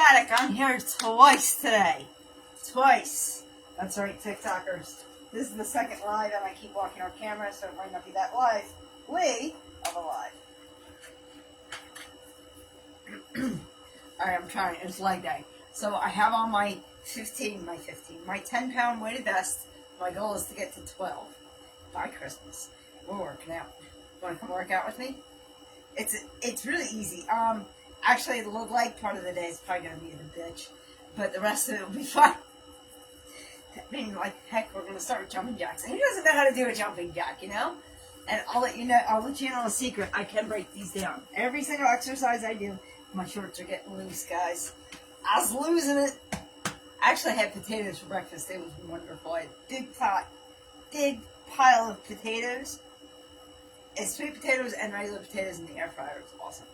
Static. I'm here twice today. Twice. That's right, TikTokers. This is the second live, and I keep walking our camera, so it might not be that lively of a live. Alright, I'm trying. It's leg day. So I have on my 10-pound weighted vest. My goal is to get to 12 by Christmas. We're working out. Want to come work out with me? It's really easy. Actually, the leg part of the day is probably going to be a bitch, but the rest of it will be fun. I mean, like, heck, we're going to start with jumping jacks. And who doesn't know how to do a jumping jack, you know? And I'll let you know a secret. I can break these down. Every single exercise I do, my shorts are getting loose, guys. I was losing it. I actually had potatoes for breakfast. It was wonderful. I had a big pile of potatoes. It's sweet potatoes and regular potatoes in the air fryer. It's awesome.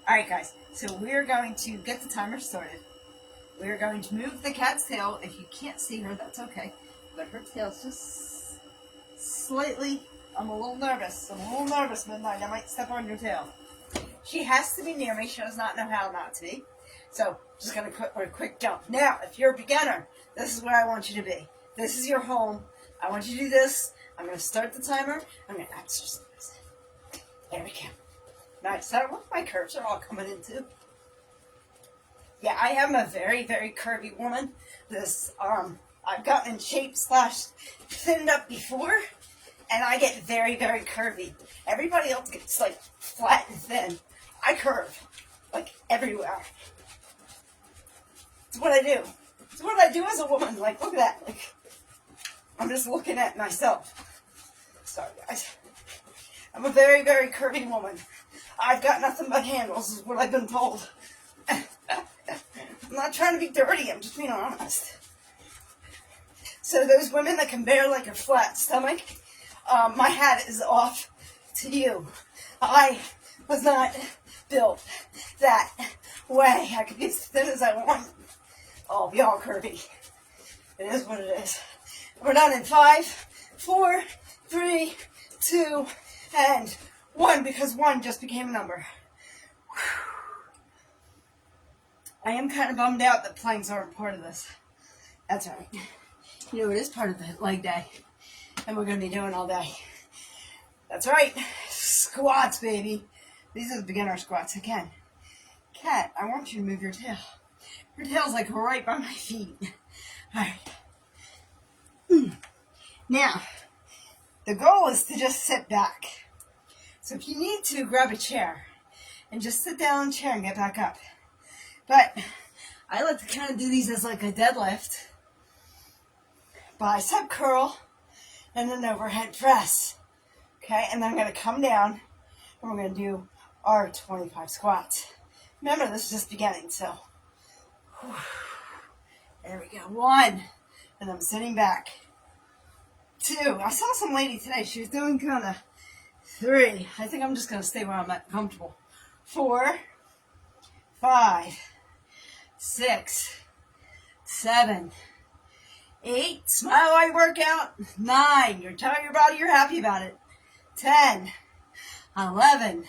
Alright, guys. So we're going to get the timer started. We're going to move the cat's tail. If you can't see her, that's okay. But her tail's just slightly... I'm a little nervous, Midnight. I might step on your tail. She has to be near me. She does not know how not to be. So, just going to put a quick jump. Now, if you're a beginner, this is where I want you to be. This is your home. I want you to do this. I'm going to start the timer. I'm going to exercise. There we go. Nice. I don't know if my curves are all coming in too. Yeah, I am a very, very curvy woman. I've gotten in shape / thinned up before, and I get very, very curvy. Everybody else gets like flat and thin. I curve like everywhere. It's what I do. It's what I do as a woman. Like, look at that. Like, I'm just looking at myself. Sorry, guys. I'm a very, very curvy woman. I've got nothing but handles, is what I've been told. I'm not trying to be dirty, I'm just being honest. So those women that can bear like a flat stomach, my hat is off to you. I was not built that way. I could be as thin as I want. I'll be all curvy. It is what it is. We're done in 5, 4, 3, 2, and 1, because 1 just became a number. Whew. I am kind of bummed out that planks aren't part of this. That's all right. You know, it is part of the leg day, and we're going to be doing all day. That's right. Squats, baby. These are the beginner squats. Again, Cat, I want you to move your tail. Your tail's like right by my feet. All right. Now, the goal is to just sit back. So if you need to, grab a chair and just sit down in a chair and get back up. But I like to kind of do these as like a deadlift, bicep curl, and an overhead press. Okay, and then I'm going to come down and we're going to do our 25 squats. Remember, this is just beginning, so whew, there we go. 1, and I'm sitting back. 2, I saw some lady today. She was doing kind of 3. I think I'm just going to stay where I'm at, comfortable. 4, 5, 6, 7, 8. Smile while you work out. 9. You're telling your body you're happy about it. 10, 11,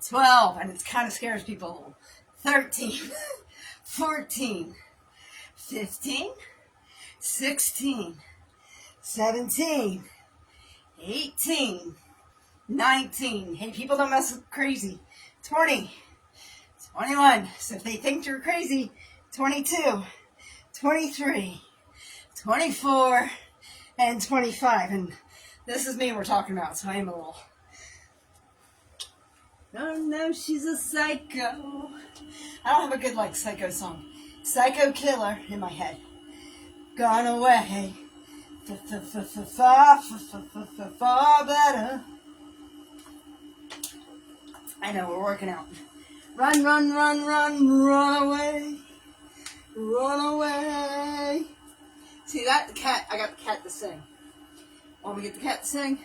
12, and it kind of scares people a little. 13, 14, 15, 16, 17, 18, 19. Hey, people don't mess with crazy. 20, 21. So if they think you're crazy, 22, 23, 24, and 25. And this is me we're talking about, so I am a little... No, she's a psycho. I don't have a good, like, psycho song. Psycho killer in my head. Gone away. Far better. I know, we're working out. Run, run, run, run, run away. Run away. See that? The cat, I got the cat to sing. Want me to get the cat to sing?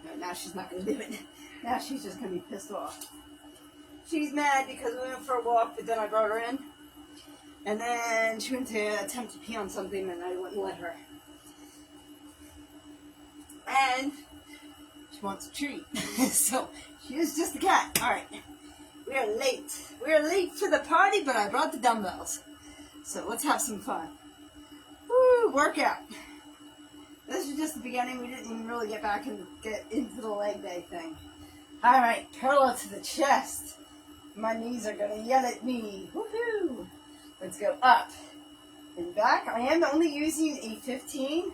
No, now she's not going to do it. Now she's just going to be pissed off. She's mad because we went for a walk, but then I brought her in. And then she went to attempt to pee on something, and I wouldn't let her. And she wants a treat. So, she is just a cat. Alright. We are late. We are late for the party, but I brought the dumbbells. So let's have some fun. Woo, workout. This is just the beginning. We didn't even really get into the leg day thing. All right, parallel to the chest. My knees are going to yell at me. Woohoo! Let's go up and back. I am only using a 15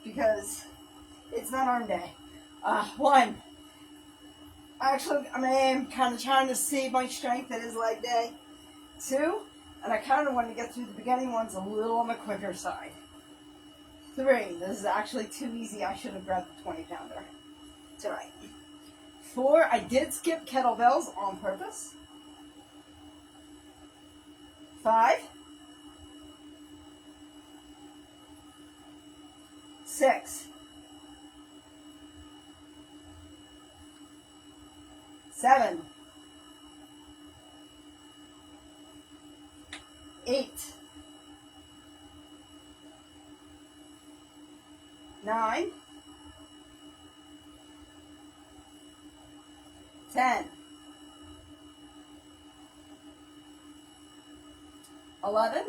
because it's not arm day. 1. Actually, I am kind of trying to save my strength. It is leg day. 2, and I kind of want to get through the beginning ones a little on the quicker side. 3, this is actually too easy. I should have grabbed the 20-pounder. It's all right. 4, I did skip kettlebells on purpose. 5, 6, 7, 8, 9, 10, 11.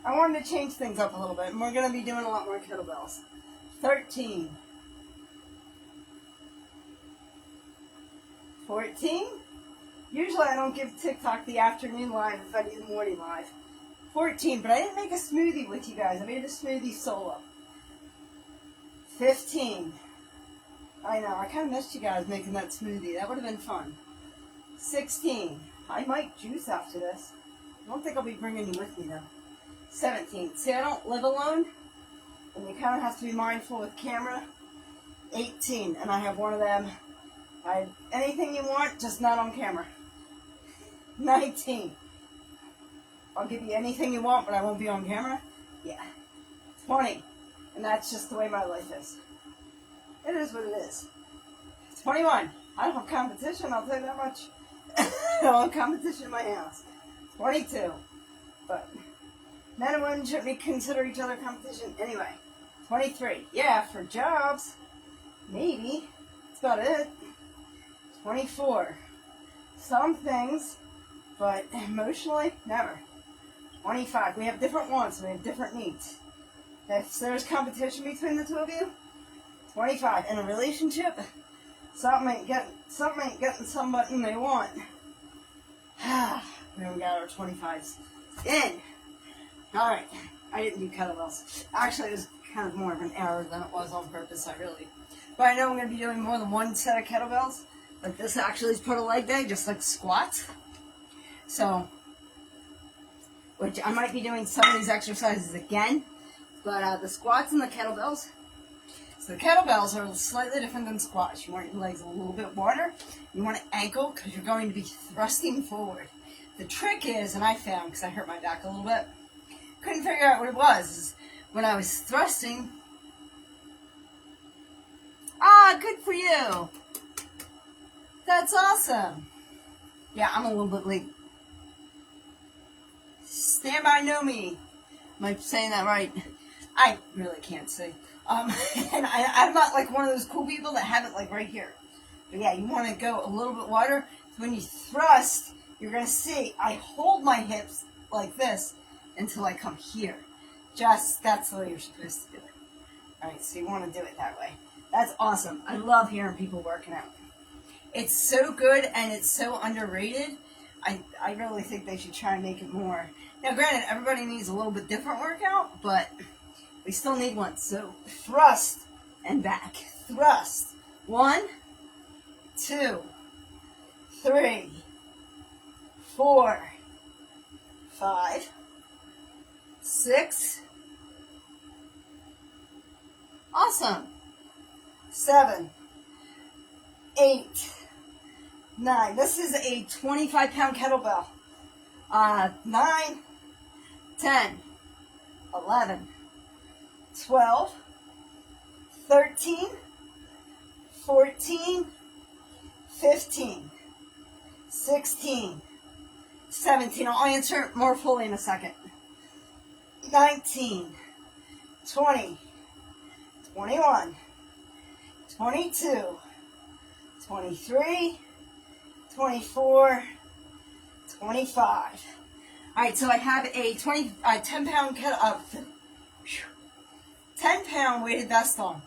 I wanted to change things up a little bit, and we're going to be doing a lot more kettlebells. 13, 14. Usually I don't give TikTok the afternoon live if I do the morning live. 14, but I didn't make a smoothie with you guys. I made a smoothie solo. 15. I know, I kind of missed you guys making that smoothie. That would have been fun. 16. I might juice after this. I don't think I'll be bringing you with me, though. 17. See, I don't live alone, and you kind of have to be mindful with camera. 18. And I have one of them. Anything you want, just not on camera. 19. I'll give you anything you want, but I won't be on camera. Yeah. 20. And that's just the way my life is. It is what it is. 21. I don't have competition, I'll tell you that much. I don't have competition in my house. 22. But men and women shouldn't consider each other competition anyway. 23. Yeah, for jobs. Maybe. That's about it. 24. Some things, but emotionally, never. 25. We have different wants. We have different needs. If there's competition between the two of you, 25. In a relationship, something ain't getting somebody they want. We haven't got our 25s in. Alright. I didn't do kettlebells. Actually, it was kind of more of an error than it was on purpose, But I know I'm going to be doing more than one set of kettlebells. Like this actually is part of leg day, just like squats. So, which I might be doing some of these exercises again. But the squats and the kettlebells. So the kettlebells are slightly different than squats. You want your legs a little bit wider. You want an ankle because you're going to be thrusting forward. The trick is, and I found, because I hurt my back a little bit, couldn't figure out what it was. Is when I was thrusting. Good for you. That's awesome. Yeah, I'm a little bit late. Stand by, know me. Am I saying that right? I really can't see. And I'm not like one of those cool people that have it like right here. But yeah, you want to go a little bit wider. So when you thrust, you're going to see I hold my hips like this until I come here. That's the way you're supposed to do it. Alright, so you want to do it that way. That's awesome. I love hearing people working out. It's so good and it's so underrated. I really think they should try and make it more. Now, granted, everybody needs a little bit different workout, but we still need one. So, thrust and back. Thrust. 1, 2, 3, 4, 5, 6. Awesome. 7, 8, 9. This is a 25-pound kettlebell. 9, 10, 11, 12, 13, 14, 15, 16, 17. I'll answer more fully in a second. 19, 20, 21, 22, 23, 24, 25. All right, so I have a 10-pound 10-pound weighted vest on.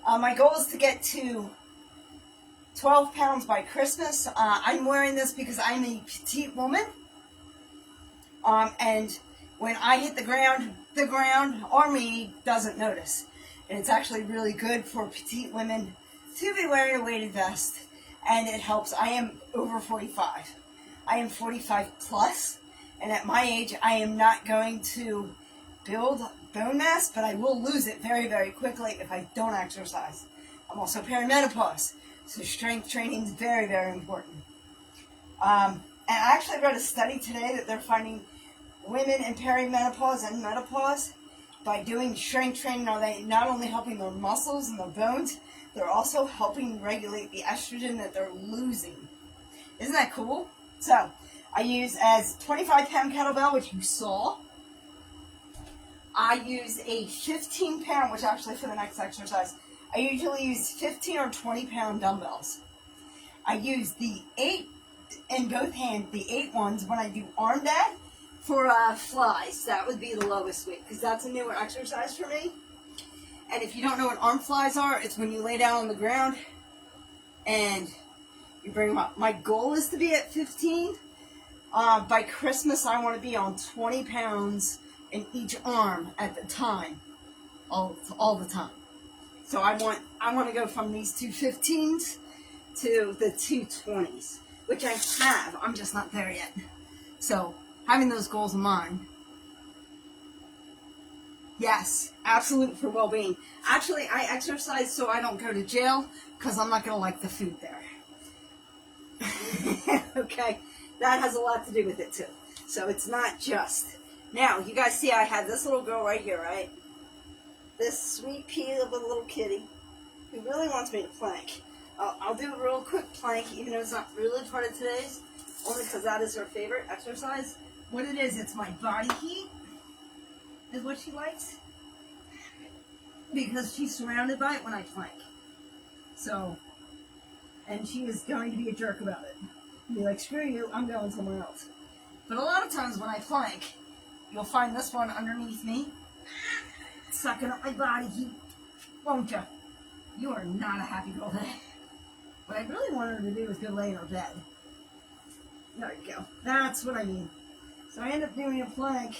My goal is to get to 12 pounds by Christmas. I'm wearing this because I'm a petite woman. And when I hit the ground or me doesn't notice. And it's actually really good for petite women to be wearing a weighted vest. And it helps. I am over 45. I am 45 plus. And at my age, I am not going to build bone mass, but I will lose it very, very quickly if I don't exercise. I'm also perimenopause, so strength training is very, very important. And I actually read a study today that they're finding women in perimenopause and menopause, by doing strength training, are they not only helping their muscles and their bones, they're also helping regulate the estrogen that they're losing. Isn't that cool? So, I use as 25-pound kettlebell, which you saw. I use a 15-pound, which actually for the next exercise, I usually use 15 or 20-pound dumbbells. I use the 8 in both hands, the 8 ones when I do arm day for flies. That would be the lowest weight because that's a newer exercise for me. And if you don't know what arm flies are, it's when you lay down on the ground and you bring them up. My goal is to be at 15. By Christmas, I want to be on 20 pounds in each arm at the time, all the time. So I want to go from these two 15s to the two 20s, which I have. I'm just not there yet. So having those goals in mind. Yes, absolute for well-being. Actually, I exercise so I don't go to jail because I'm not going to like the food there. Okay, that has a lot to do with it too. So it's not just. Now, you guys see I have this little girl right here, right? This sweet pea of a little kitty who really wants me to plank. I'll do a real quick plank, even though it's not really part of today's, only because that is her favorite exercise. What it is, it's my body heat, is what she likes, because she's surrounded by it when I plank. So, and she is going to be a jerk about it. Be like, screw you, I'm going somewhere else. But a lot of times when I plank, you'll find this one underneath me, sucking up my body heat, won't you? You are not a happy girl today. What I really want her to do is go lay in her bed. There you go. That's what I mean. So I end up doing a plank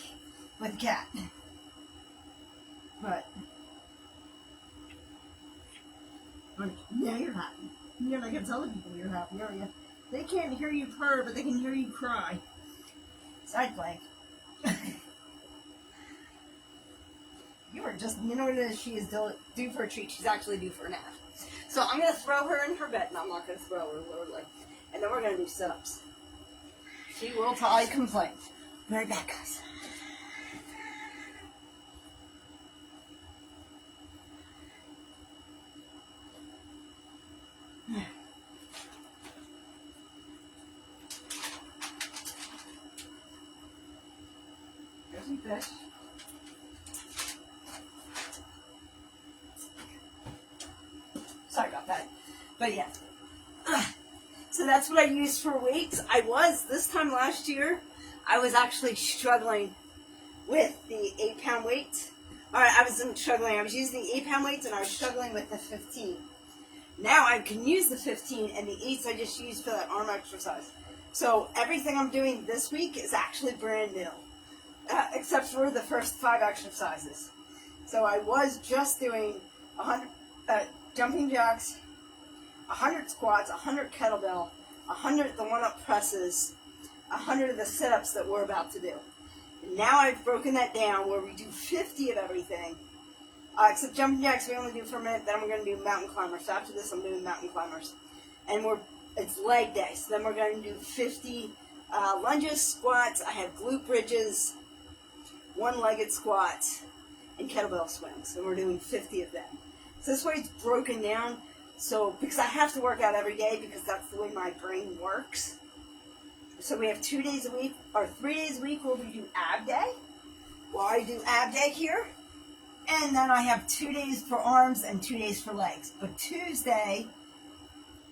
with a cat. But now you're happy. You're not going to tell the people you're happy, are you? They can't hear you purr, but they can hear you cry. Side plank. You are just, you know what it is? She is due for a treat. She's actually due for a nap. So I'm going to throw her in her bed. No, I'm not going to throw her, literally. And then we're going to do sit-ups. She will probably complain. Be right back, guys. There's some fish. Sorry about that. But yeah. So that's what I use for weights. This time last year, I was actually struggling with the 8-pound weights. Alright, I was using the 8-pound weights and I was struggling with the 15. Now I can use the 15 and the 8s I just use for that arm exercise. So everything I'm doing this week is actually brand new. Except for the first 5 exercises. So I was just doing 100 jumping jacks, 100 squats, 100 kettlebell, 100 the one-up presses, 100 of the sit-ups that we're about to do. And now I've broken that down where we do 50 of everything. Except jumping jacks we only do for a minute, then we're going to do mountain climbers. So after this I'm doing mountain climbers. And it's leg day, so then we're going to do 50 lunges, squats, I have glute bridges, one-legged squats, and kettlebell swings. And we're doing 50 of them. So this way it's broken down. So, because I have to work out every day because that's the way my brain works. So we have 2 days a week, or 3 days a week where we do ab day. Well, I do ab day here. And then I have 2 days for arms and 2 days for legs. But Tuesday,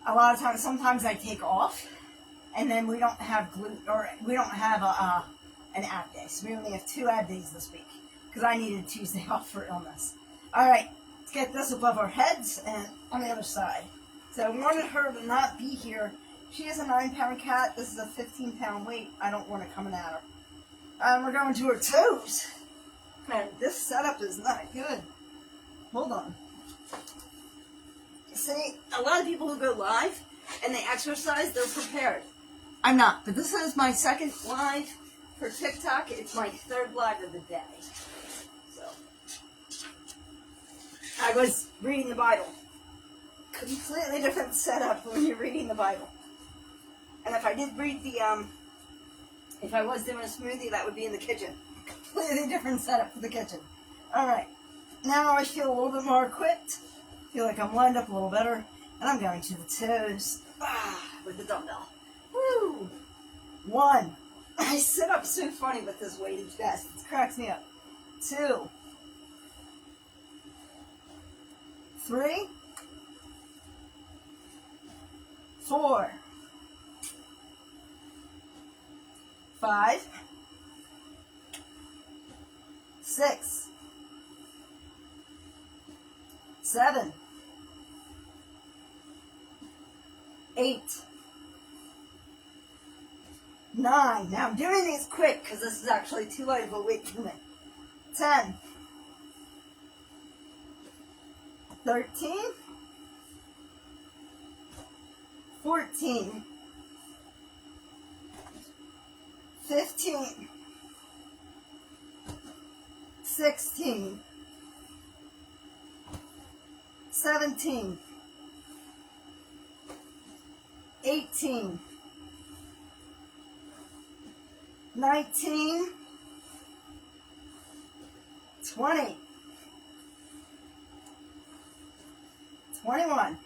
a lot of times, sometimes I take off. And then we don't have we don't have an ab day. So we only have 2 ab days this week because I needed Tuesday off for illness. All right, let's get this above our heads and on the other side. So I wanted her to not be here. She is a 9-pound cat. This is a 15-pound weight. I don't want it coming at her. We're going to her toes. Man, this setup is not good. Hold on. See, a lot of people who go live and they exercise, they're prepared. I'm not, but this is my second live for TikTok. It's my 3rd live of the day. So, I was reading the Bible. Completely different setup when you're reading the Bible. And if I did read if I was doing a smoothie, that would be in the kitchen. Completely different setup for the kitchen. Alright, now I feel a little bit more equipped. Feel like I'm lined up a little better. And I'm going to the toes. With the dumbbell. Woo! 1. I sit up so funny with this weighted vest. It cracks me up. 2. 3. 4. 5. 6. 7. 8. 9. Now I'm doing these quick because this is actually too light of a weight for me. 10. 13. 14. 15. 16. 17. 18. 19. 20. 21.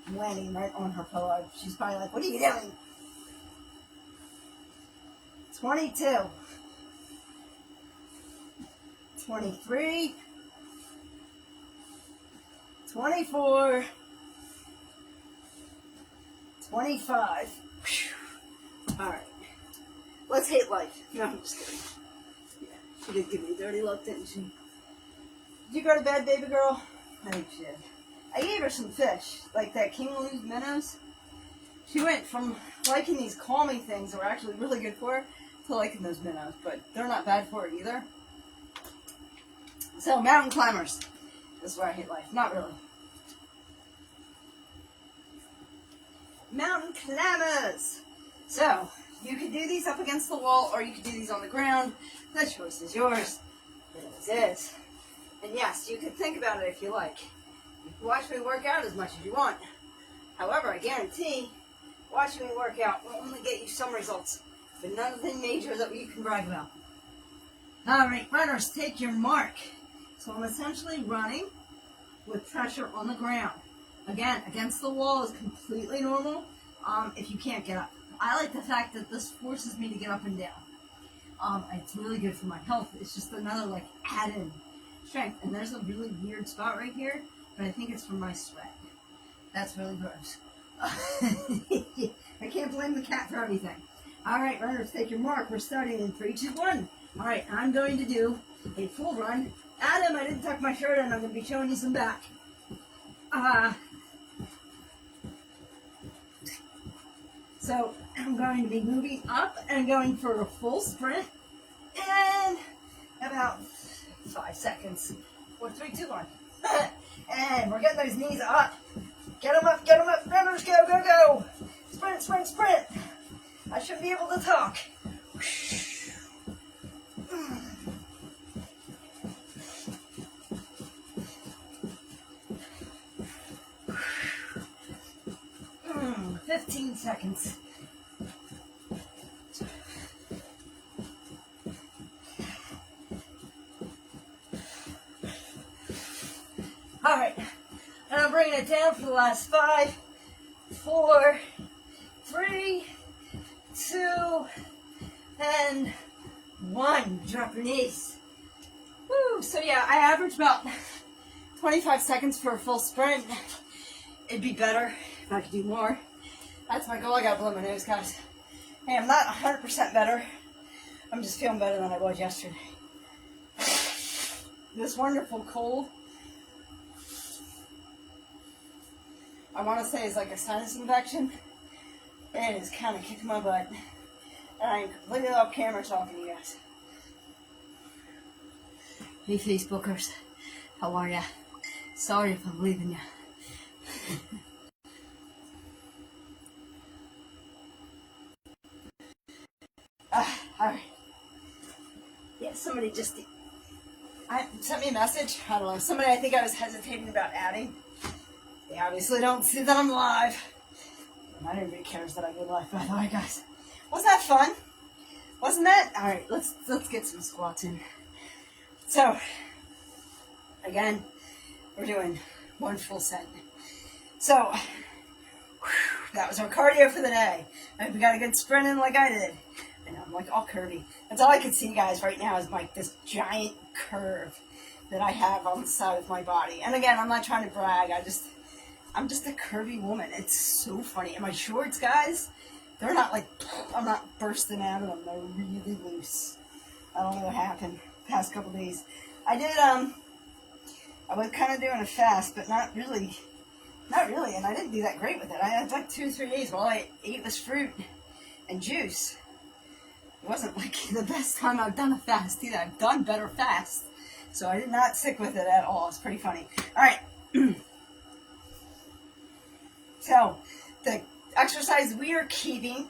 I'm landing right on her pillow. She's probably like, what are you doing? 22. 23. 24. 25. All right. Let's hate life. No, I'm just kidding. Yeah, she did give me a dirty look, didn't she? Did you go to bed, baby girl? I think she did. I gave her some fish, like that King Lou's minnows. She went from liking these calming things that were actually really good for her to liking those minnows, but they're not bad for her either. So, mountain climbers. This is where I hate life. Not really. Mountain climbers. So, you could do these up against the wall, or you could do these on the ground. The choice is yours. It always is. And yes, you could think about it if you like. You can watch me work out as much as you want. However, I guarantee, watching me work out will only get you some results, but nothing major that you can brag about. Alright, runners, take your mark. So I'm essentially running with pressure on the ground. Again, against the wall is completely normal if you can't get up. I like the fact that this forces me to get up and down. It's really good for my health. It's just another like added strength. And there's a really weird spot right here, but I think it's from my sweat. That's really gross. I can't blame the cat for everything. All right, runners, take your mark. We're starting in 3, 2, 1. All right, I'm going to do a full run. Adam, I didn't tuck my shirt in. I'm going to be showing you some back. So I'm going to be moving up and going for a full sprint in about 5 seconds. 4, 3, 2, 1. And we're getting those knees up. Get them up, runners, go, go, go. Sprint, sprint, sprint. I should be able to talk. 15 seconds. All right, and I'm bringing it down for the last 5, 4, 3, 2, and 1. Drop your knees. Woo! So yeah, I average about 25 seconds for a full sprint. It'd be better if I could do more. That's my goal. I gotta blow my nose, guys. Hey, I'm not 100% better. I'm just feeling better than I was yesterday. This wonderful cold, I want to say, is like a sinus infection. It is kind of kicking my butt. And I'm completely off camera talking to you guys. Hey, Facebookers. How are ya? Sorry if I'm leaving ya. Alright. Yeah, somebody just sent me a message. I don't know. Somebody I think I was hesitating about adding. They obviously don't see that I'm live. Not everybody cares that I go live, by the way, guys. Wasn't that fun? Wasn't that? Alright, let's get some squats in. So, again, we're doing one full set. So, that was our cardio for the day. And we got a good sprint in like I did. And I'm like all curvy. That's all I can see, guys, right now is like this giant curve that I have on the side of my body. And again, I'm not trying to brag. I'm just a curvy woman. It's so funny. And my shorts, guys, they're not like, I'm not bursting out of them. They're really loose. I don't know what happened the past couple days. I was kind of doing a fast, but not really. And I didn't do that great with it. I had like 2 or 3 days. All I ate was fruit and juice. It wasn't like the best time I've done a fast either. I've done better fasts. So I did not stick with it at all. It's pretty funny. All right. So the exercise we are keeping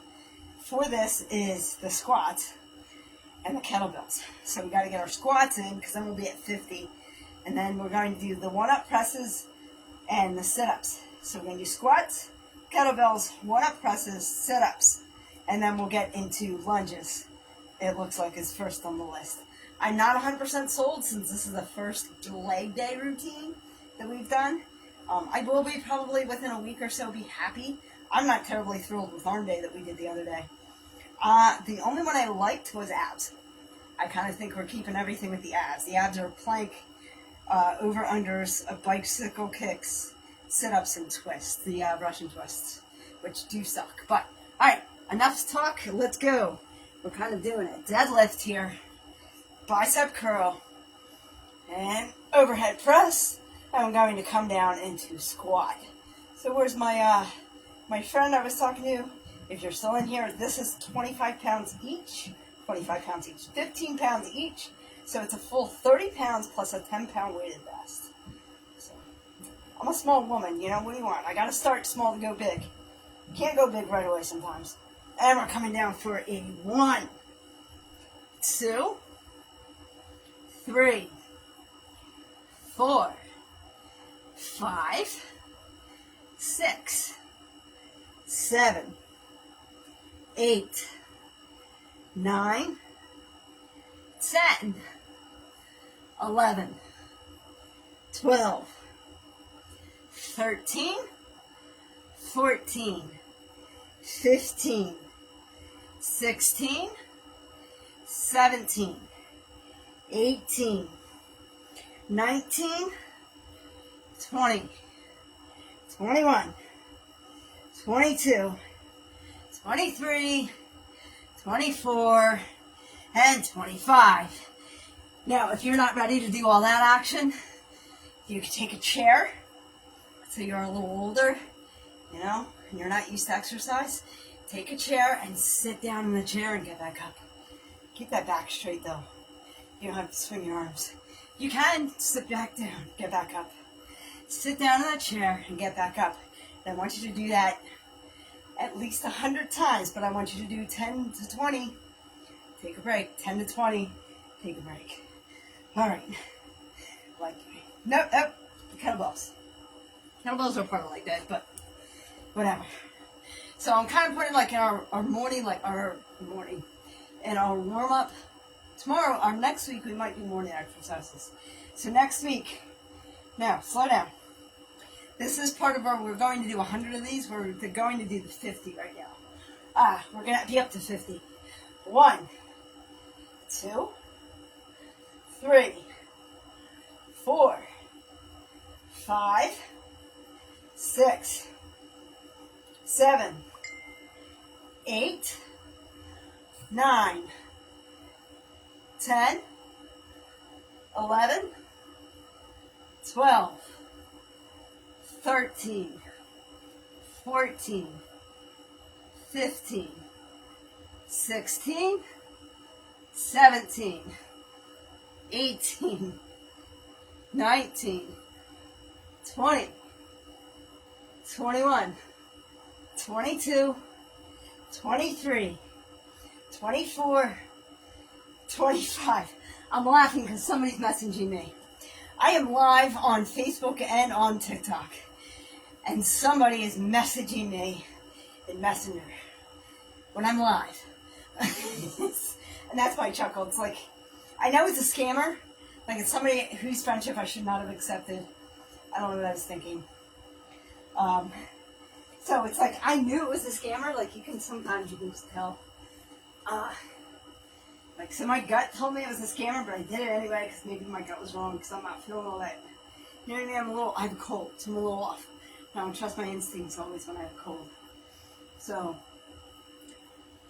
for this is the squats and the kettlebells. So we got to get our squats in because then we'll be at 50. And then we're going to do the one-up presses and the sit-ups. So we're going to do squats, kettlebells, one-up presses, sit-ups. And then we'll get into lunges. It looks like it's first on the list. I'm not 100% sold since this is the first leg day routine that we've done. I will be probably within a week or so be happy. I'm not terribly thrilled with arm day that we did the other day. The only one I liked was abs. I kind of think we're keeping everything with the abs. The abs are plank, over-unders, bicycle kicks, sit-ups, and twists. The Russian twists, which do suck. But, alright. Enough talk, let's go. We're kind of doing a deadlift here. Bicep curl. And overhead press. And I'm going to come down into squat. So where's my friend I was talking to? If you're still in here, this is 25 pounds each. 25 pounds each. 15 pounds each. So it's a full 30 pounds plus a 10-pound weighted vest. So, I'm a small woman, you know, what do you want? I gotta start small to go big. Can't go big right away sometimes. And we're coming down for a 1, 2, 3, 4, 5, 6, 7, 8, 9, 10, 11, 12, 13, 14, 15, 16, 17, 18, 19, 20, 21, 22, 23, 24, and 25. Now, if you're not ready to do all that action, you can take a chair. So you're a little older, you know, and you're not used to exercise. Take a chair and sit down in the chair and get back up. Keep that back straight, though. You don't have to swing your arms. You can sit back down, get back up. Sit down in that chair and get back up. And I want you to do that at least 100 times, but I want you to do 10 to 20. Take a break. 10 to 20. Take a break. All right. Nope. Kettlebells. Kettlebells are part of like that, but whatever. So I'm kind of putting like in our morning, and our warm up. Tomorrow, or next week, we might do morning exercises. So next week, now, slow down. This is part of we're going to do 100 of these. We're going to do the 50 right now. We're going to be up to 50. 1, 2, 3, 4, 5, 6, 7, 8, 9, 10, 11, 12, 13, 14, 15, 16, 17, 18, 19, 20, 21, 22, 23, 24, 25. I'm laughing because somebody's messaging me. I am live on Facebook and on TikTok. And somebody is messaging me in Messenger when I'm live. And that's my chuckle. It's like, I know it's a scammer. Like, it's somebody whose friendship I should not have accepted. I don't know what I was thinking. So it's like, I knew it was a scammer. Like, sometimes you can just tell. So my gut told me it was a scammer, but I did it anyway because maybe my gut was wrong because I'm not feeling all that. You know what I mean? I have a cold, so I'm a little off. I don't trust my instincts always when I have a cold. So,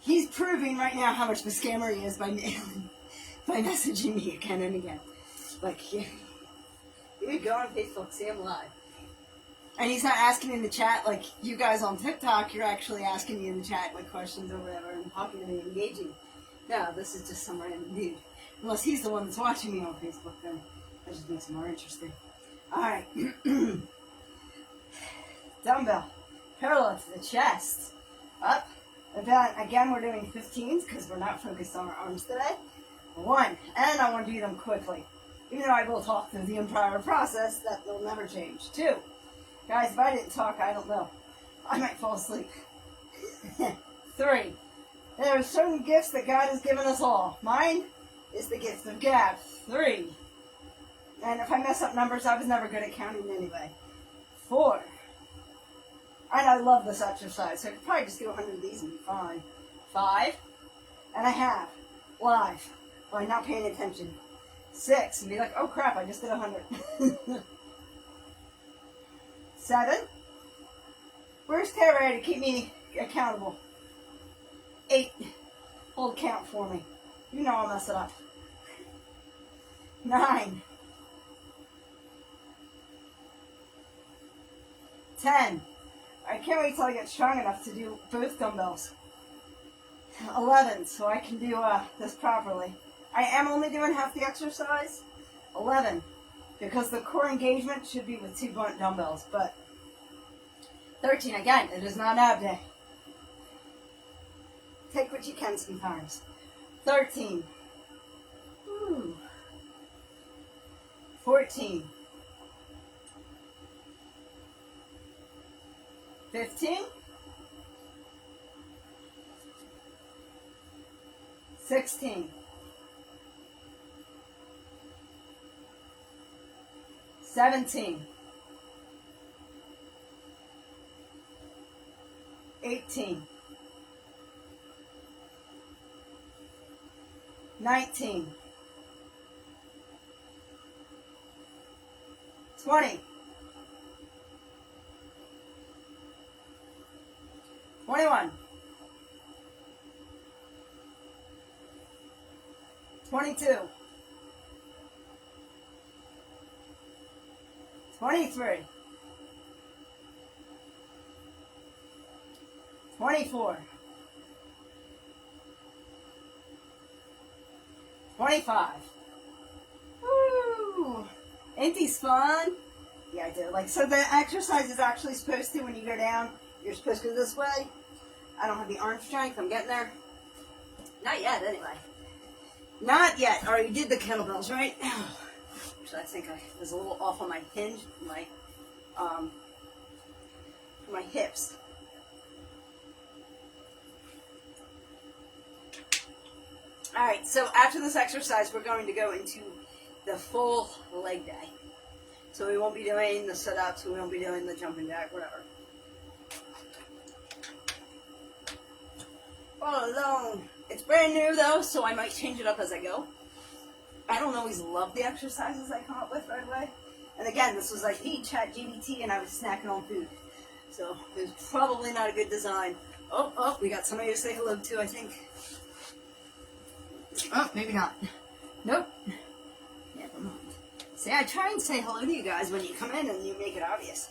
he's proving right now how much of a scammer he is by messaging me again and again. Like, here you go on Facebook, see him live. And he's not asking in the chat like you guys on TikTok, you're actually asking me in the chat like questions or whatever and talking to me, engaging. No, this is just some random dude. Unless he's the one that's watching me on Facebook, then that just makes it more interesting. Alright. Dumbbell. Parallel to the chest. Up. And then, again, we're doing 15s because we're not focused on our arms today. 1. And I want to do them quickly. Even though I will talk through the entire process, that will never change. 2. Guys, if I didn't talk, I don't know. I might fall asleep. 3. There are certain gifts that God has given us all. Mine is the gift of gab. 3. And if I mess up numbers, I was never good at counting anyway. 4. And I love this exercise, so I could probably just do 100 of these and be fine. 5. And I have. Live. By not paying attention. 6. And be like, oh crap, I just did 100. 7. Where's Tara to keep me accountable? 8. Hold count for me. You know I'll mess it up. 9. 10. I can't wait till I get strong enough to do both dumbbells. 11. So I can do this properly. I am only doing half the exercise. 11. Because the core engagement should be with 2 blunt dumbbells. But 13. Again, it is not ab day. Take what you can sometimes. 13. 14. 15. 16. 17. 18. 19. 20. 21. 22. 23. 24. 25. Woo! Ain't these fun? Yeah, I do. Like, so the exercise is actually supposed to, when you go down, you're supposed to go this way. I don't have the arm strength. I'm getting there. Not yet, anyway. Not yet. Already did the kettlebells, right? Actually, I think I was a little off on my hinge, my hips. Alright, so after this exercise, we're going to go into the full leg day. So we won't be doing the sit-ups, we won't be doing the jumping jack, whatever. All alone. It's brand new though, so I might change it up as I go. I don't always love the exercises I come up with right away. And again, this was like, hey, ChatGPT, and I was snacking on food. So it was probably not a good design Oh, we got somebody to say hello to, I think. Oh, maybe not. Nope. Never mind. See, I try and say hello to you guys when you come in and you make it obvious.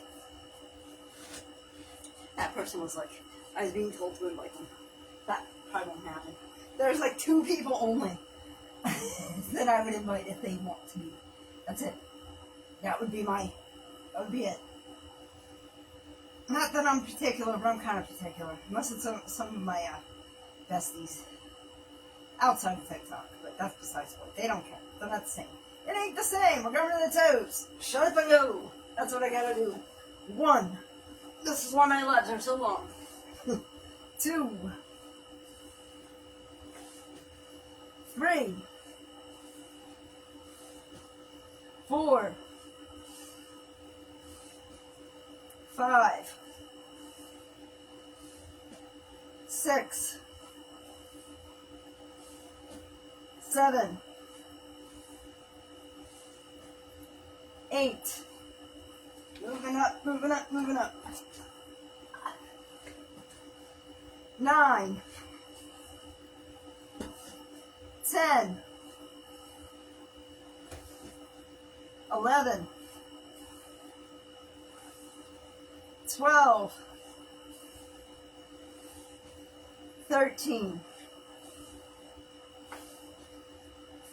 That person was like, I was being told to invite them. That probably won't happen. There's like 2 people only that I would invite if they want to be. That's it. That would be it. Not that I'm particular, but I'm kind of particular. Unless it's some of my besties outside of TikTok, but that's besides the point. They don't care. They're not the same. It ain't the same. We're going to the toes. Shut up and go. That's what I gotta do. 1. This is why my legs are so long. 2. 3. 4. 5. 6. 7. 8. Moving up, moving up, moving up. 9. 10. 11. 12. 13.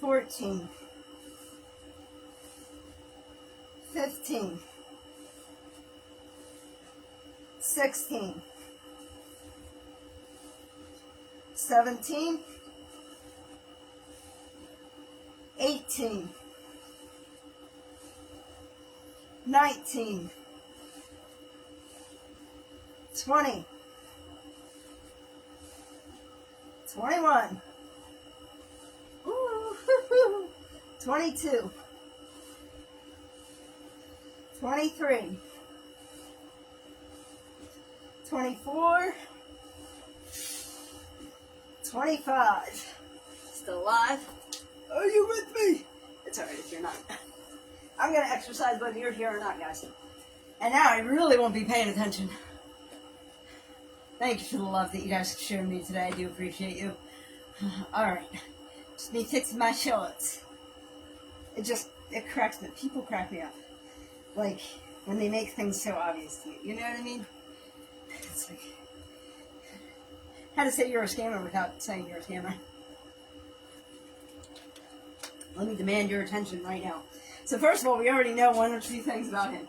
14. 15. 16. 17. 18. 19. 20. 21. Ooh, 22. 23. 24. 25. Still alive? Are you with me? It's alright if you're not. I'm going to exercise whether you're here or not, guys. And now I really won't be paying attention. Thank you for the love that you guys shared with me today. I do appreciate you. Alright. Just me fixing my shorts. It cracks me. People crack me up. Like, when they make things so obvious to you. You know what I mean? It's like, how to say you're a scammer without saying you're a scammer. Let me demand your attention right now. So first of all, we already know 1 or 2 things about him.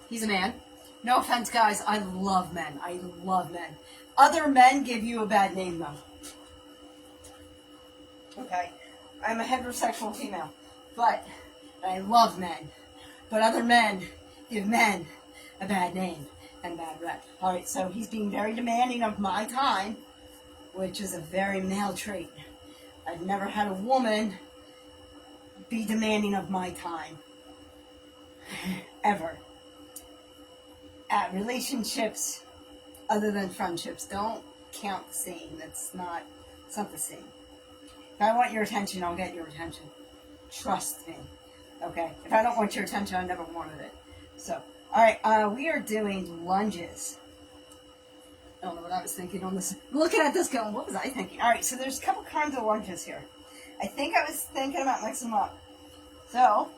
He's a man. No offense, guys. I love men. I love men. Other men give you a bad name, though. Okay? I'm a heterosexual female. But I love men. But other men give men a bad name and a bad rep. Alright, so he's being very demanding of my time, which is a very male trait. I've never had a woman be demanding of my time. Ever. Relationships, other than friendships, don't count the same. It's not the same. If I want your attention, I'll get your attention. Trust me. Okay? If I don't want your attention, I never wanted it. So, alright, we are doing lunges. I don't know what I was thinking on this. Looking at this going, what was I thinking? Alright, so there's a couple kinds of lunges here. I think I was thinking about mixing them up. So,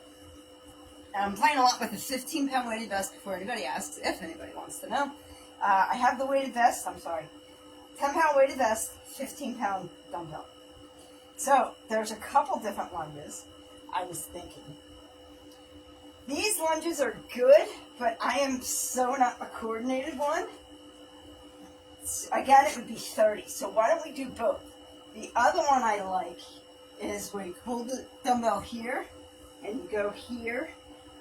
I'm playing a lot with a 15-pound weighted vest before anybody asks, if anybody wants to know. I have the weighted vest, 10-pound weighted vest, 15-pound dumbbell. So, there's a couple different lunges I was thinking. These lunges are good, but I am so not a coordinated one. Again, it would be 30, so why don't we do both? The other one I like is where you hold the dumbbell here, and you go here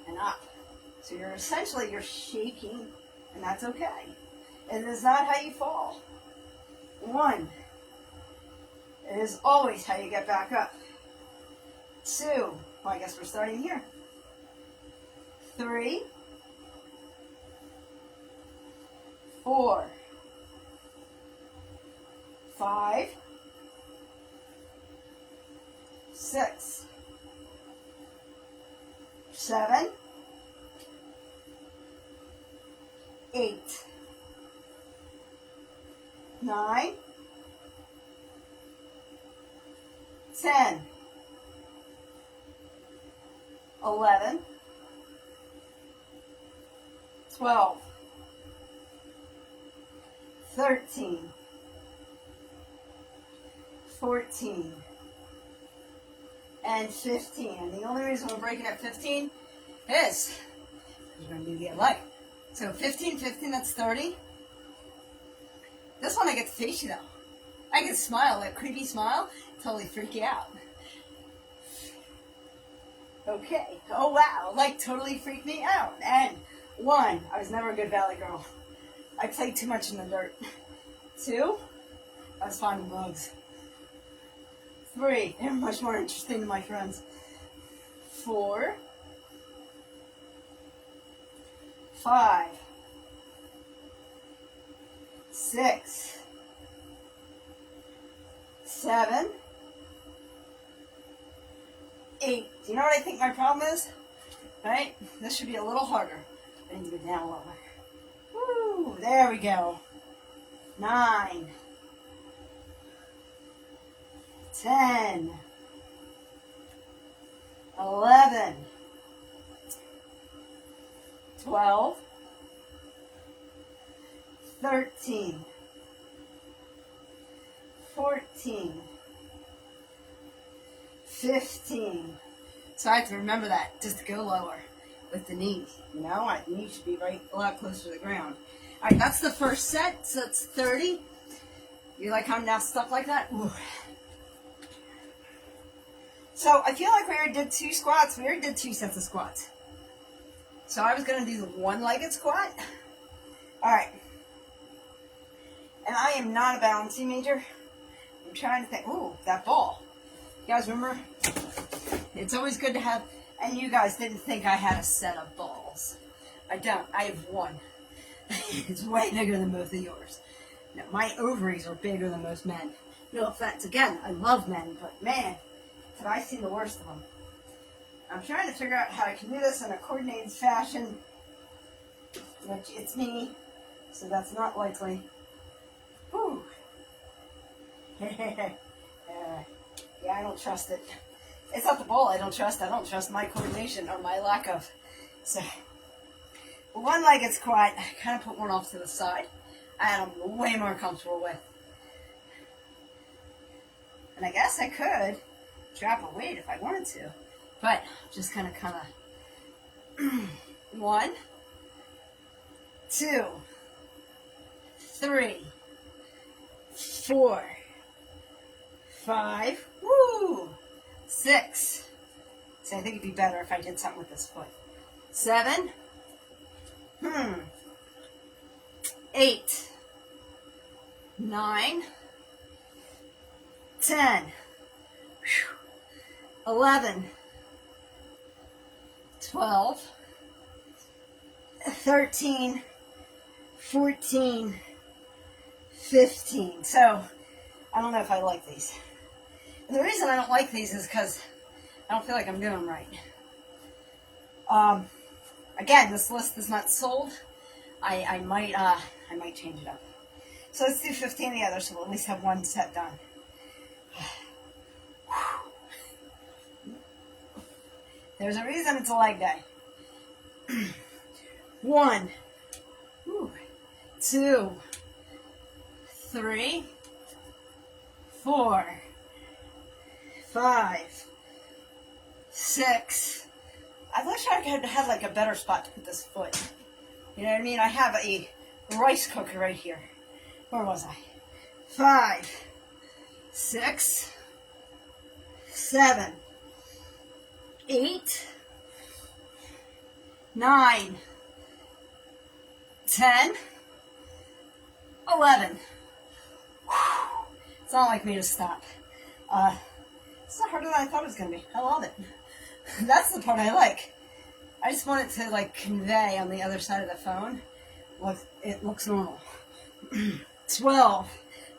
and up. So you're shaking, and that's okay. It is not how you fall. 1, it is always how you get back up. 2, well, I guess we're starting here. 3, 4, 5, 6, 7, 8, 9, 10, 11, 12, 13, 14, and 15. And the only reason we're breaking at 15 is we're going to do the leg. So 15, 15, that's 30. This one I get to face you though. I can smile, that creepy smile, totally freak you out. Okay, oh wow, like totally freaked me out. And 1, I was never a good valley girl. I played too much in the dirt. 2, I was finding bugs. 3, they're much more interesting than my friends. 4, 5, 6, 7, 8. Do you know what I think my problem is? Right? This should be a little harder. I need to go down lower. Woo! There we go. 9, 10, 11, 12, 13, 14, 15. So I have to remember that, just to go lower with the knee. You know, my knee should be right a lot closer to the ground. All right, that's the first set, so it's 30. You like how I'm now stuck like that? Ooh. So I feel like we already did 2 squats. We already did 2 sets of squats. So I was going to do the one-legged squat. All right. And I am not a balancing major. I'm trying to think. Ooh, that ball. You guys remember? It's always good to have, and you guys didn't think I had a set of balls. I don't. I have one. It's way bigger than both of yours. Now, my ovaries are bigger than most men. No offense. Again, I love men, but man, have I seen the worst of them. I'm trying to figure out how I can do this in a coordinated fashion, which it's me, so that's not likely. Whew. Yeah, I don't trust it. It's not the ball I don't trust. I don't trust my coordination or my lack of. So, one-legged squat, I kind of put one off to the side, and I'm way more comfortable with. And I guess I could drop a weight if I wanted to, but just kind of 1, 2, 3, 4, 5, woo, 6. So I think it'd be better if I did something with this foot. 7, 8, 9, 10, 11, 12, 13, 14, 15. So, I don't know if I like these. And the reason I don't like these is because I don't feel like I'm doing them right. Again, this list is not sold. I might change it up. So let's do 15 together, so we'll at least have one set done. There's a reason it's a leg day. 1, 2, 3, 4, 5, 6. I wish I could have like a better spot to put this foot. You know what I mean? I have a rice cooker right here. Where was I? 5, 6, 7, 8, 9, 10, 11. It's not like me to stop. It's not harder than I thought it was going to be. I love it. That's the part I like. I just want it to like convey on the other side of the phone. Look, it looks normal. 12.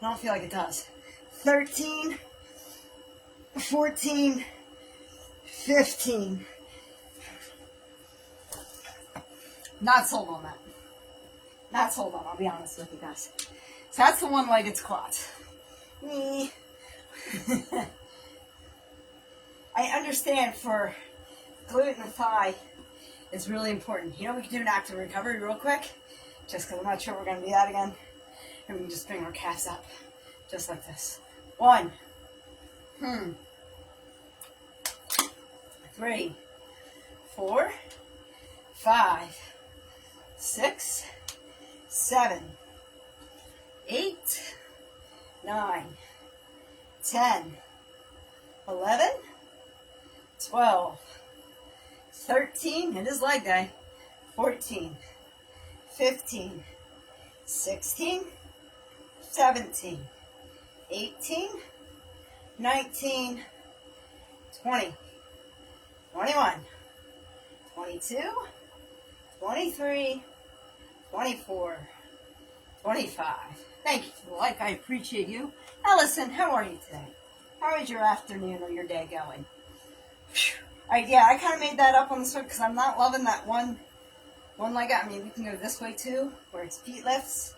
I don't feel like it does. 13, 14, 15. Not sold on that. Not sold on, I'll be honest with you guys. So that's the one-legged squat. Me. I understand for glute and thigh, it's really important. You know, we can do an active recovery real quick, just because I'm not sure we're going to do that again. And we can just bring our calves up, just like this. 1, 3, 4, 5, 6, 7, 8, 9, 10, 11, 12, 13, it is leg day, 14, 15, 16, 17, 18, 19, 20, 21, 22, 23, 24, 25. Thank you for the like. I appreciate you. Now listen, how are you today? How is your afternoon or your day going? Yeah, I kind of made that up on this one because I'm not loving that one leg out. I mean, we can go this way too, where it's feet lifts,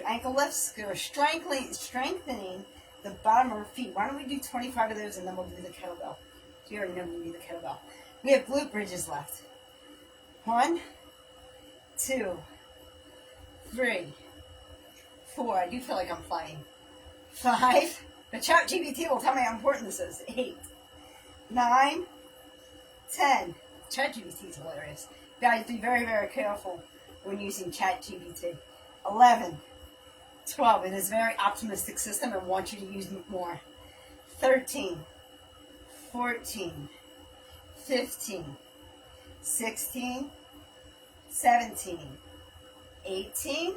ankle lifts. We're strengthening the bottom of our feet. Why don't we do 25 of those and then we'll do the kettlebell? You already know we do the kettlebell. We have glute bridges left. 1, 2, 3, 4. I do feel like I'm flying. 5. The chat GPT will tell me how important this is. 8, 9, 10. Chat GPT is hilarious. Guys, be very, very careful when using chat GPT. 11, 12. It is a very optimistic system and wants you to use more. 13, 14, 15, 16, 17, 18,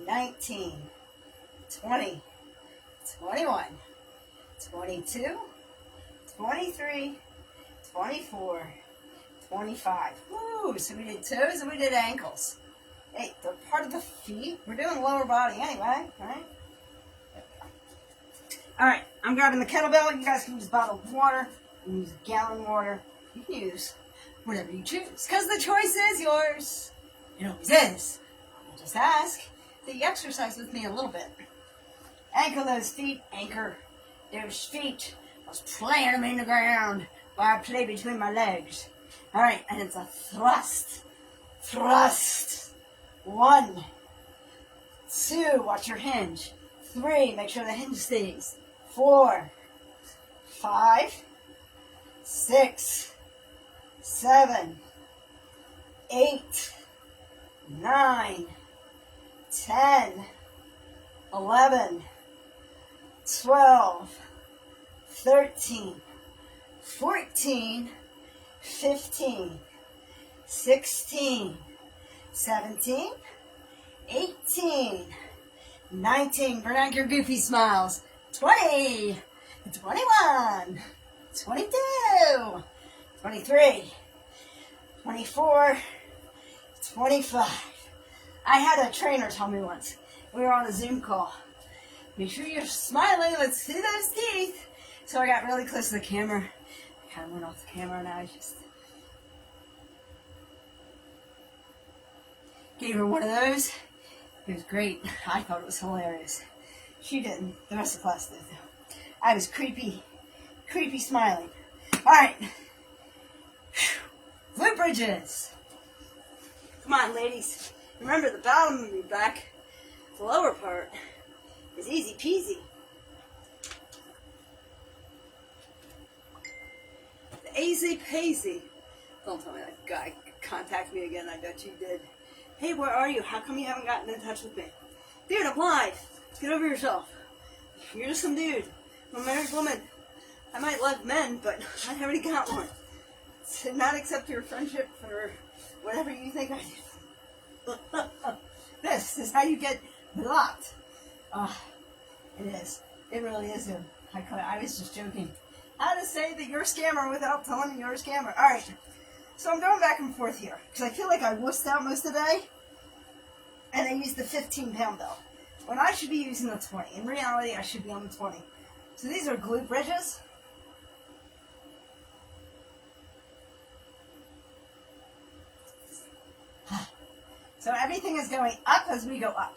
19, 20, 21, 22, 23, 24, 25. Woo! So we did toes and we did ankles. Hey, they're part of the feet. We're doing lower body anyway, right? Alright, I'm grabbing the kettlebell. You guys can use a bottle of water. You can use a gallon of water. You can use whatever you choose. Because the choice is yours. It always is. I'll just ask that you exercise with me a little bit. Ankle those feet. Anchor those feet. I was playing them in the ground while I play between my legs. Alright, and it's a thrust. Thrust. 1, 2, watch your hinge. 3, make sure the hinge stays. 4, 5, 6, 7, 8, 9, 10, 11, 12, 13, 14, 15, 16, 17, 18, 19, bring out your goofy smiles. 20, 21, 22, 23, 24, 25. I had a trainer tell me once, we were on a Zoom call, make sure you're smiling, let's see those teeth. So I got really close to the camera. I kind of went off the camera and I just gave her one of those. It was great. I thought it was hilarious. She didn't. The rest of the class did. I was creepy smiling. All right. Glute bridges. Come on, ladies. Remember, the bottom of your back, the lower part, is easy peasy. Easy peasy. Don't tell me that guy contacted me again. I bet you did. Hey, where are you? How come you haven't gotten in touch with me? Dude, I'm live. Get over yourself. You're just some dude. I'm a married woman. I might love men, but I already got one. To not accept your friendship for whatever you think I do. This is how you get blocked. It is. It really is. I was just joking. How to say that you're a scammer without telling me you're a scammer. All right. So I'm going back and forth here because I feel like I wussed out most of the day and I used the 15-pound bell when I should be using the 20. In reality, I should be on the 20. So these are glute bridges. So everything is going up as we go up.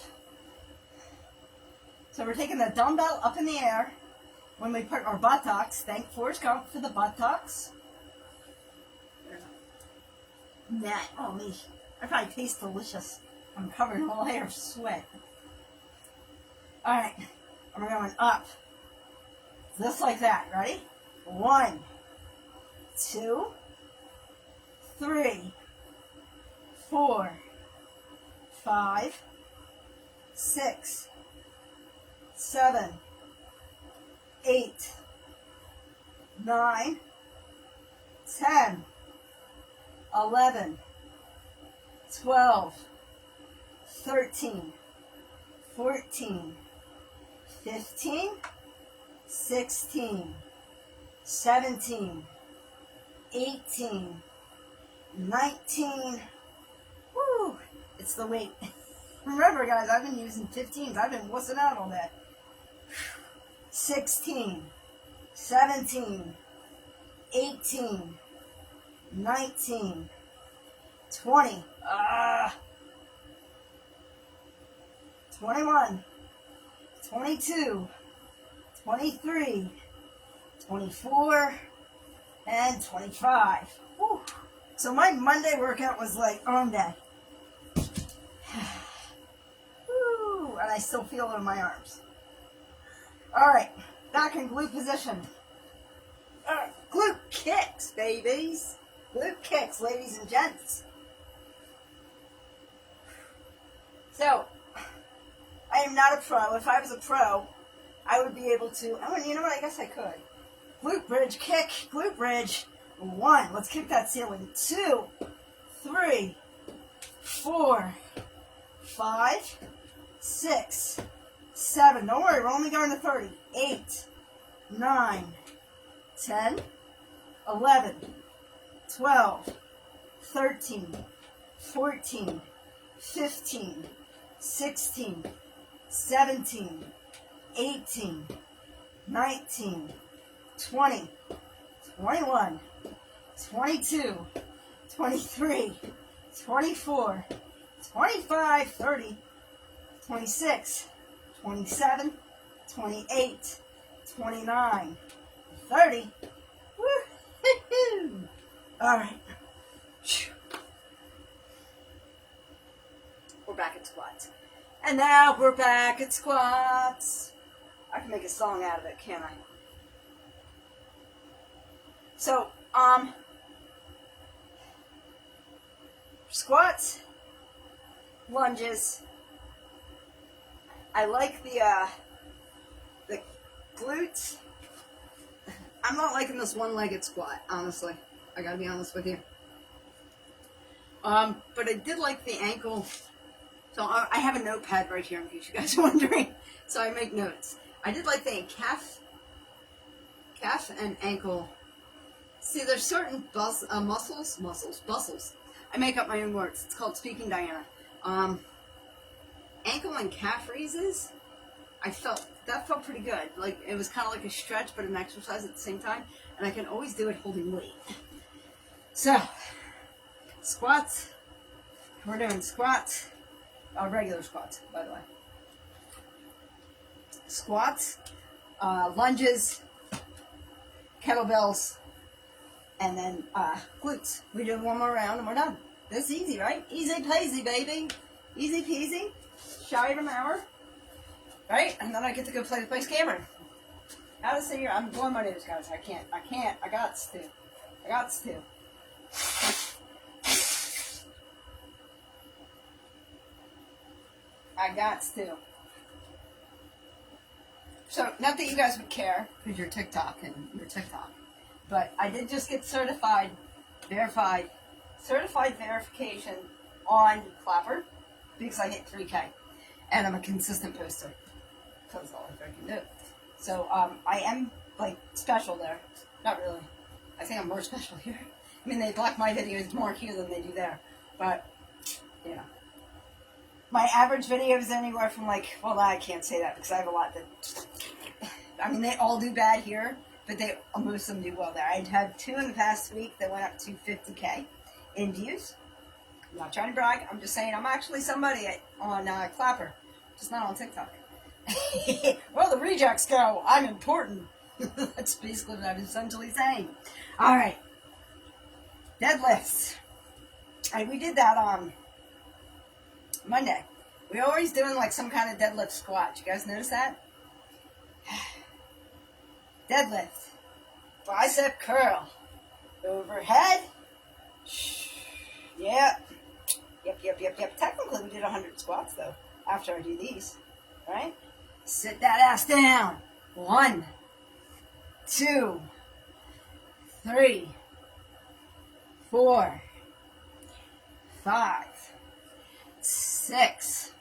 So we're taking the dumbbell up in the air when we put our buttocks. Thank Forrest Gump for the buttocks. That, oh me, that probably tastes delicious. I'm covered in a layer of sweat. Alright, and we're going up. Just like that, ready? 1, 2, 3, 4, 5, 6, 7, 8, 9, 10, 11, 12, 13, 14, 15, 16, 17, 18, 19. Woo! It's the weight. Remember, guys, I've been using 15s. I've been wussing out on that. 16, 17, 18, 19, 20, 21, 22, 23, 24, and 25. Whew. So my Monday workout was like arm day. Woo, and I still feel it in my arms. Alright, back in glute position. Glute kicks, babies. Glute kicks, ladies and gents. So, I am not a pro. If I was a pro, I would be able to, you know what, I guess I could. Glute bridge, kick, glute bridge. 1, let's kick that ceiling. 2, 3, 4, 5, 6, 7. Don't worry, we're only going to 30. 8, 9, 10, 11, 12, 13, 14, 15, 16, 17, 18, 19, 20, 21, 22, 23, 24, 25, 30, 26, 27, 28, 29, 30. Woo-hoo-hoo. All right. We're back at squats. And now we're back at squats. I can make a song out of it, can't I? So, squats, lunges. I like the glutes. I'm not liking this one-legged squat, honestly. I gotta be honest with you. But I did like the ankle. So I have a notepad right here in case you guys are wondering. So I make notes. I did like the calf and ankle. See, there's certain muscles. I make up my own words. It's called Speaking Diana. Ankle and calf raises, that felt pretty good. Like, it was kind of like a stretch, but an exercise at the same time. And I can always do it holding weight. So, squats. We're doing squats. Regular squats, by the way. Squats, lunges, kettlebells, and then glutes. We do one more round and we're done. This is easy, right? Easy peasy, baby. Easy peasy. Shy of an hour. Right? And then I get to go play with my scammer. How to sit here? I'm blowing my nose, guys. I can't. I got to. So, not that you guys would care, because you're TikTok, but I did just get certified verification on Clapper, because I hit 3K, and I'm a consistent poster. That's all I can do. So, I am, like, special there. Not really. I think I'm more special here. I mean, they block my videos more here than they do there. But, you know. My average video is anywhere from, like, well, I can't say that because I have a lot that, I mean, they all do bad here, but most of them do well there. I had 2 in the past week that went up to 50K in views. I'm not trying to brag. I'm just saying I'm actually somebody on Clapper, just not on TikTok. Well, the rejects go, I'm important. That's basically what I'm essentially saying. All right, deadlifts. All right, we did that on Monday. We're always doing like some kind of deadlift squat. You guys notice that? Deadlift. Bicep curl. Overhead. Yep. Yep. Technically, we did 100 squats, though, after I do these. Right? Sit that ass down. 1, 2, 3, 4, 5, 6,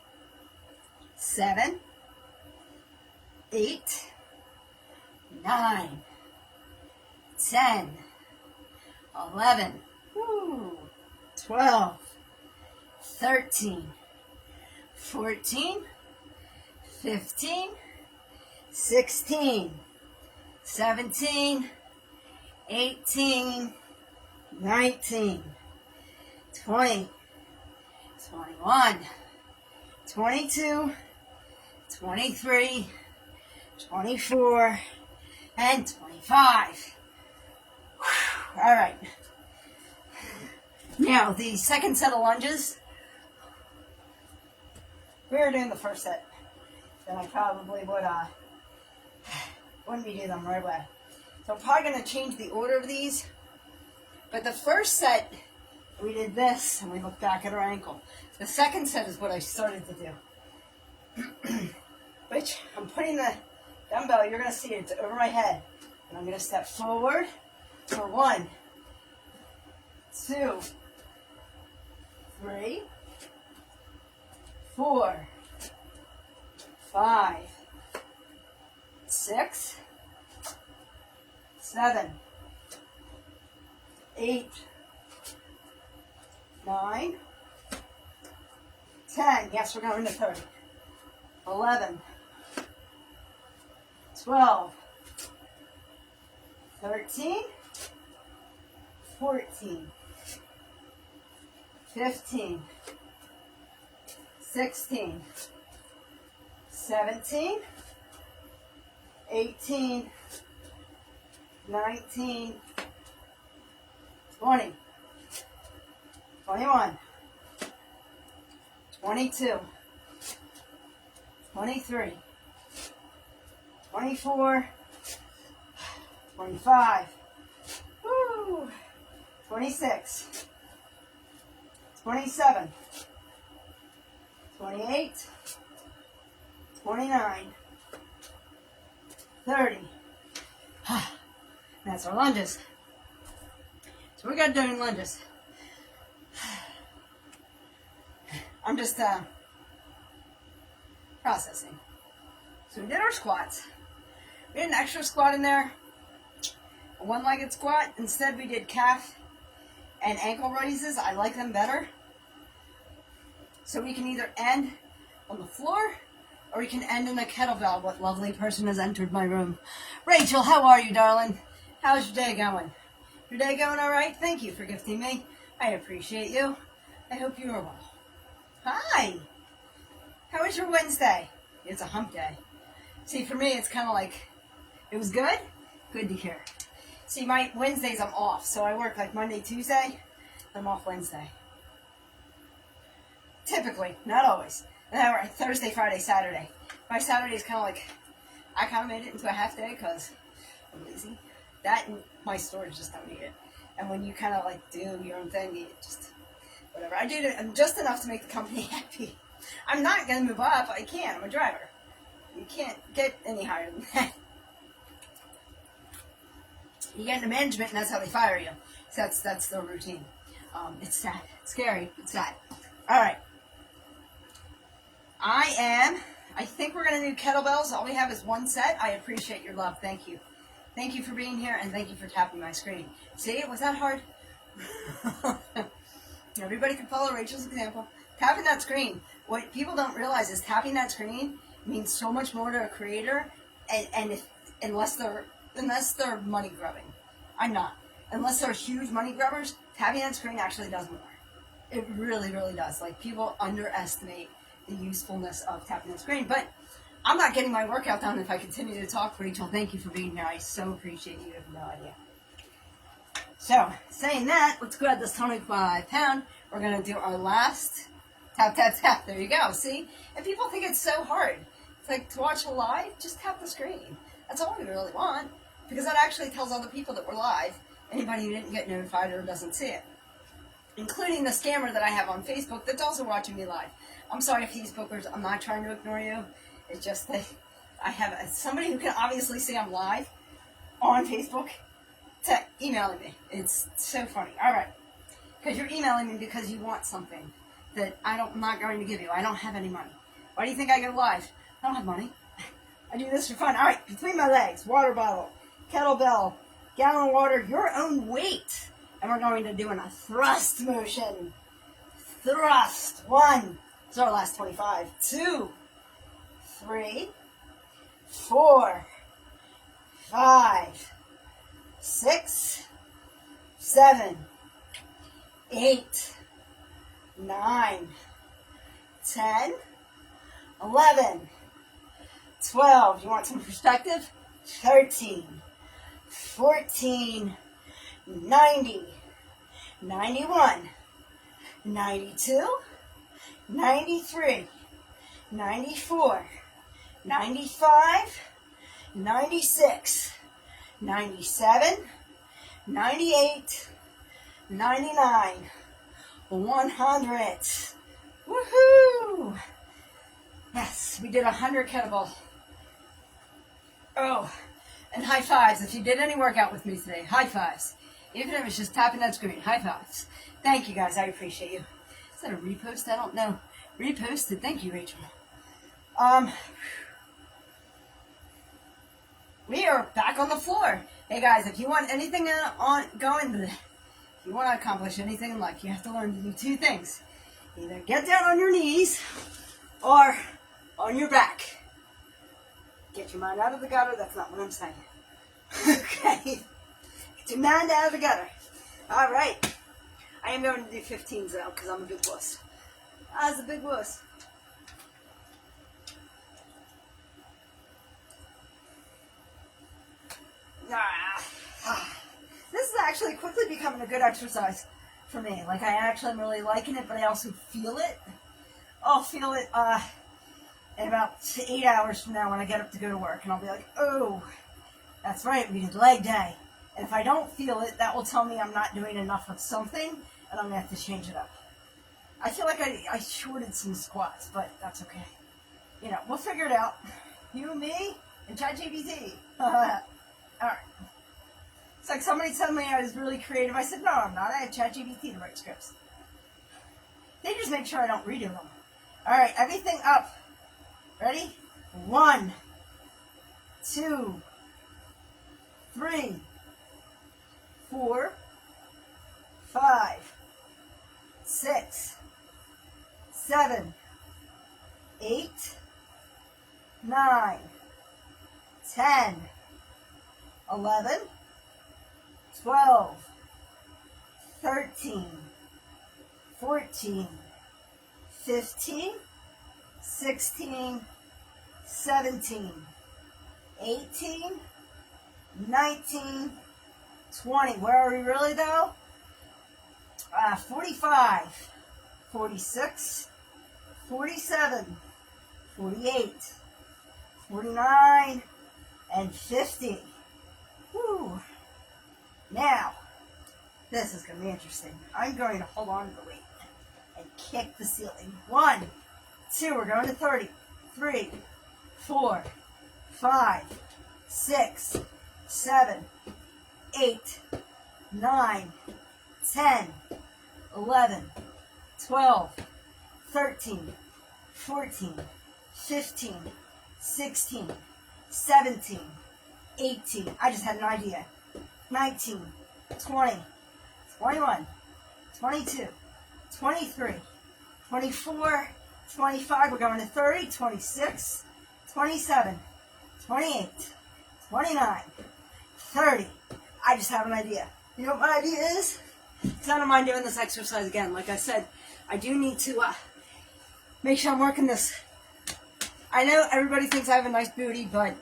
7, 8, 9, 10, 11, 12, 13, 14, 15, 16, 17, 18, 19, 20, 21, 22, 23, 24, and 25. All right. Now, the second set of lunges, we were doing the first set. Then I probably wouldn't be doing them right away. So I'm probably going to change the order of these. But the first set, we did this, and we looked back at our ankle. The second set is what I started to do. Which, I'm putting the dumbbell, you're going to see it's over my head. And I'm going to step forward for 1, 2, 3, 4, 5, 6, 7, 8, 9, 10. Yes, we're going to 30. 11, 12, 13, 14, 15, 16, 17, 18, 19, 20, 21, 22, 23, 24, 25, 26, 27, 28, 29, 30. That's our lunges. So we got doing lunges. I'm just processing. So we did our squats. We had an extra squat in there, a one-legged squat. Instead, we did calf and ankle raises. I like them better. So we can either end on the floor or we can end in a kettlebell. What lovely person has entered my room. Rachel, how are you, darling? How's your day going? Your day going all right? Thank you for gifting me. I appreciate you. I hope you are well. Hi. How was your Wednesday? It's a hump day. See, for me, it's kind of like, it was good? Good to hear. See, my Wednesdays I'm off, so I work like Monday, Tuesday. I'm off Wednesday. Typically, not always. And I work Thursday, Friday, Saturday. My Saturday is kind of like, I kind of made it into a half day because I'm lazy. That and my storage just don't need it. And when you kind of like do your own thing, you just, whatever. I do it just enough to make the company happy. I'm not going to move up. I can't. I'm a driver. You can't get any higher than that. You get into management, and that's how they fire you. So that's their routine. It's sad. It's scary. It's sad. All right. I think we're going to do kettlebells. All we have is one set. I appreciate your love. Thank you. Thank you for being here, and thank you for tapping my screen. See, was that hard? Everybody can follow Rachel's example. Tapping that screen. What people don't realize is tapping that screen means so much more to a creator, and unless they're money grubbing. I'm not. Unless they're huge money grubbers, tapping that screen actually does more. It really, really does. Like, people underestimate the usefulness of tapping the screen. But I'm not getting my workout done if I continue to talk. Rachel, thank you for being here. I so appreciate you. You have no idea. So, saying that, let's grab this 25-pound. We're going to do our last tap, tap, tap. There you go. See? And people think it's so hard. It's like to watch a live, just tap the screen. That's all we really want, because that actually tells other people that we're live. Anybody who didn't get notified or doesn't see it. Including the scammer that I have on Facebook that's also watching me live. I'm sorry, Facebookers. I'm not trying to ignore you. It's just that I have somebody who can obviously see I'm live on Facebook emailing me. It's so funny. All right. Because you're emailing me because you want something that I'm not going to give you. I don't have any money. Why do you think I go live? I don't have money. I do this for fun. All right. Between my legs, water bottle, kettlebell, gallon of water, your own weight. And we're going to do a thrust motion. Thrust. 1. It's our last 25. 2, 3, 4, 5, 6, 7, 8, 9, 10, 11, 12. You want some perspective? 13, 14, 90, 91, 92, 93, 94, 95, 96, 97, 98, 99, 100. Woohoo! Yes, we did 100 kettlebell. Oh, and high fives. If you did any workout with me today, high fives. Even if it's just tapping that screen, high fives. Thank you, guys. I appreciate you. Is that a repost? I don't know. Reposted. Thank you, Rachel. We are back on the floor. Hey, guys, if you want anything if you want to accomplish anything in life, you have to learn to do 2 things. Either get down on your knees or on your back. Get your mind out of the gutter. That's not what I'm saying. Okay. Get your mind out of the gutter. All right. I am going to do 15s though, because I'm a big wuss. I was a big wuss. This is actually quickly becoming a good exercise for me. Like, I actually am really liking it, but I also feel it. I'll feel it in about 8 hours from now when I get up to go to work. And I'll be like, oh, that's right, we did leg day. And if I don't feel it, that will tell me I'm not doing enough of something, and I'm going to have to change it up. I feel like I shorted some squats, but that's okay. You know, we'll figure it out. You, me, and ChatGPT. Alright. It's like somebody told me I was really creative. I said, no, I'm not. I have ChatGPT to write scripts. They just make sure I don't redo them. Alright, everything up. Ready? 1, 2, 3, 4, 5, 6, 7, 8, 9, 10, 11, 12, 13, 14, 15, 16, 17, 18, 19, 20. Where are we really though? 45, 46, 47, 48, 49, and 50. Woo! Now, this is going to be interesting. I'm going to hold on to the weight and kick the ceiling. 1, 2, we're going to 30. 3, 4, 5, 6, 7, 8, 9, 10, 11, 12, 13, 14, 15, 16, 17, 18. I just had an idea. 19, 20, 21, 22, 23, 24, 25. We're going to 30, 26, 27, 28, 29, 30. I just have an idea. You know what my idea is? I don't mind doing this exercise again. Like I said, I do need to make sure I'm working this I know everybody thinks I have a nice booty, but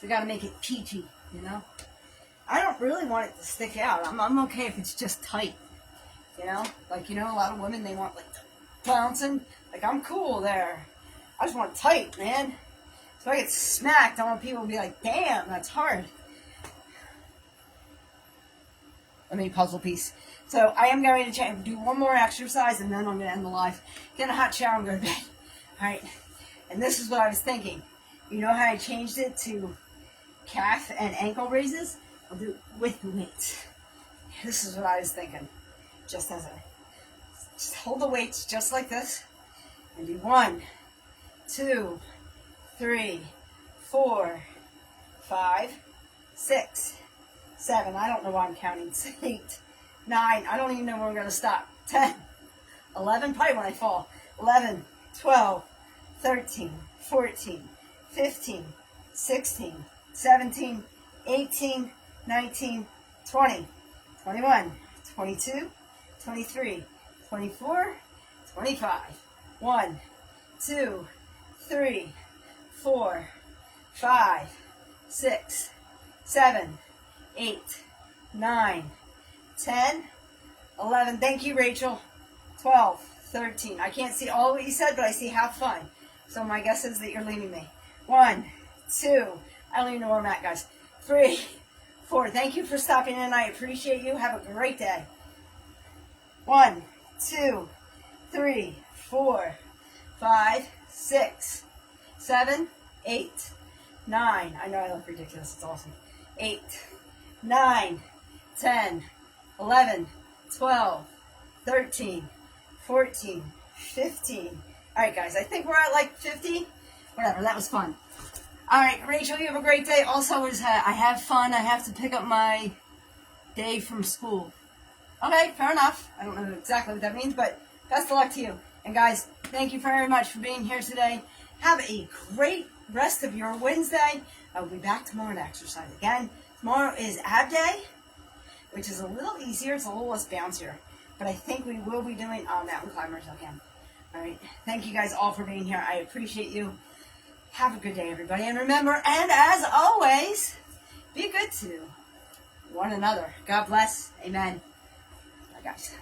we gotta make it peachy, you know? I don't really want it to stick out. I'm okay if it's just tight, you know? Like, you know, a lot of women, they want, like, bouncing. Like, I'm cool there. I just want it tight, man. So I get smacked. I want people to be like, damn, that's hard. Let me puzzle piece. So I am going to do one more exercise, and then I'm going to end the live. Get in a hot shower and go to bed. All right. And this is what I was thinking. You know how I changed it to calf and ankle raises? I'll do it with the weights. This is what I was thinking. Just hold the weights just like this. And do 1, 2, 3, 4, 5, 6, 7. I don't know why I'm counting. 8, 9. I don't even know where I'm going to stop. 10, 11. Probably when I fall. 11, 12, 13, 14, 15, 16, 17, 18, 19, 20, 21, 22, 23, 24, 25. 1, 2, 3, 4, 5, 6, 7, 8, 9, 10, 11. Thank you, Rachel. 12, 13. I can't see all what you said, but I see have fun. So my guess is that you're leaving me. 1, 2. I don't even know where I'm at, guys. 3, 4. Thank you for stopping in. I appreciate you. Have a great day. 1, 2, 3, 4, 5, 6, 7, 8, 9. I know I look ridiculous. It's awesome. 8, 9, 10, 11, 12, 13, 14, 15. All right, guys. I think we're at like 50. Whatever. That was fun. All right, Rachel, you have a great day. Also, I have fun. I have to pick up my day from school. Okay, fair enough. I don't know exactly what that means, but best of luck to you. And guys, thank you very much for being here today. Have a great rest of your Wednesday. I'll be back tomorrow to exercise again. Tomorrow is ab day, which is a little easier. It's a little less bouncier. But I think we will be doing mountain climbers again. All right. Thank you guys all for being here. I appreciate you. Have a good day, everybody. And remember, and as always, be good to one another. God bless. Amen. Bye, guys.